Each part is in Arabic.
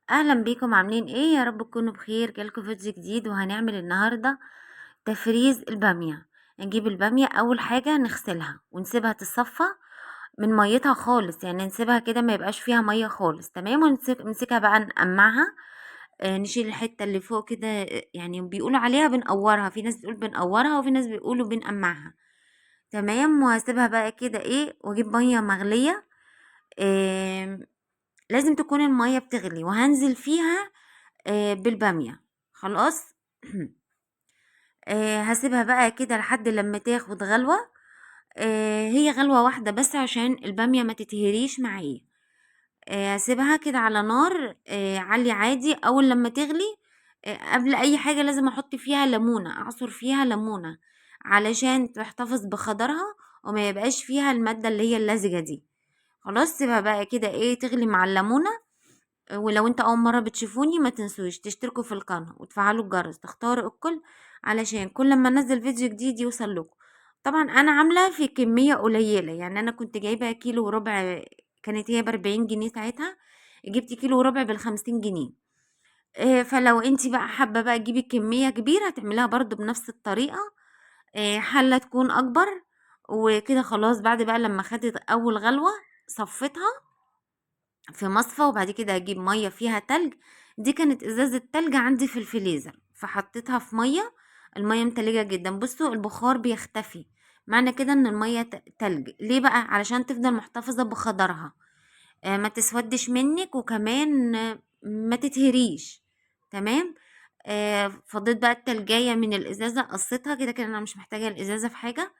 اهلا بيكم، عاملين ايه؟ يا رب تكونوا بخير. جالكم فيديو جديد وهنعمل النهارده تفريز الباميه. نجيب الباميه، اول حاجه نغسلها ونسيبها تتصفى من ميتها خالص، يعني نسيبها كده ما يبقاش فيها ميه خالص. تمام. ونمسكها بقى نقمعها. نشيل الحته اللي فوق كده. يعني بيقولوا عليها بنقورها، في ناس بتقول بنقورها وفي ناس بيقولوا بنقمعها. تمام. وهسيبها بقى كده ايه، واجيب ميه مغليه. آم، لازم تكون المية بتغلي وهنزل فيها بالبامية. خلاص. هسيبها بقى كده لحد لما تاخد غلوة. هي غلوة واحدة بس عشان البامية ما تتهريش معايا. هسيبها كده على نار عالية عادي. اول لما تغلي، قبل اي حاجة لازم احط فيها ليمونة، اعصر فيها ليمونة علشان تحتفظ بخضرها وما يبقاش فيها المادة اللي هي اللزجة دي. خلاص. سيبها بقى كده ايه تغلي مع الليمونة. ولو انت اول مرة بتشوفوني ما تنسوش تشتركوا في القناة وتفعلوا الجرس تختاروا الكل علشان كل ما انزل فيديو جديد يوصل لكم. طبعا انا عاملة في كمية قليلة، يعني انا كنت جايبة كيلو وربع. كانت هي ب40 جنيه ساعتها. جبت كيلو وربع ب50 جنيه. فلو انت بقى حابة بقى تجيبي كمية كبيرة هتعمليها برضو بنفس الطريقة. حلة تكون اكبر. وكده خلاص، بعد بقى لما خدت اول غلوة صفتها في مصفى، وبعد كده اجيب ميه فيها تلج. دي كانت ازازه تلج عندي في الفريزر فحطيتها في ميه. الميه متلجه جدا، بصوا البخار بيختفي. معنى كده ان الميه تلج ليه بقى؟ علشان تفضل محتفظه بخضرها. ما تسودش منك، وكمان ما تتهريش. تمام. فضيت بقى التلجايه من الازازه، قصيتها كده كده، انا مش محتاجه الازازه في حاجه.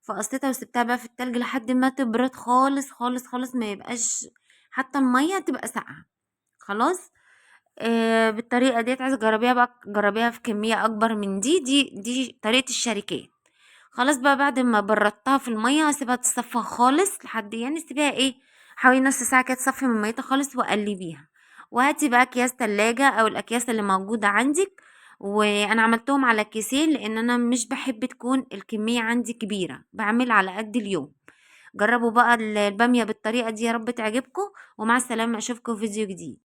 فقصيتها وسبتها بقى في التلج لحد ما تبرد خالص خالص خالص، ما يبقاش حتى المية تبقى ساقعة. خلاص. بالطريقة ديت عايزة تجربيها بقى، جربيها في كمية أكبر من دي طريقة الشركات. خلاص بقى، بعد ما بردتها في المية هسيبها تصفى خالص لحد، يعني سيبيها ايه حوالي نص ساعة كده تصفي من ميتها خالص وقلبيها. وهاتي بقى أكياس تلاجة أو الأكياس اللي موجودة عندك. وانا عملتهم على كيسين لان انا مش بحب تكون الكمية عندي كبيرة، بعمل على قد اليوم. جربوا بقى البامية بالطريقة دي، يا رب تعجبكم. ومع السلامة، اشوفكم في فيديو جديد.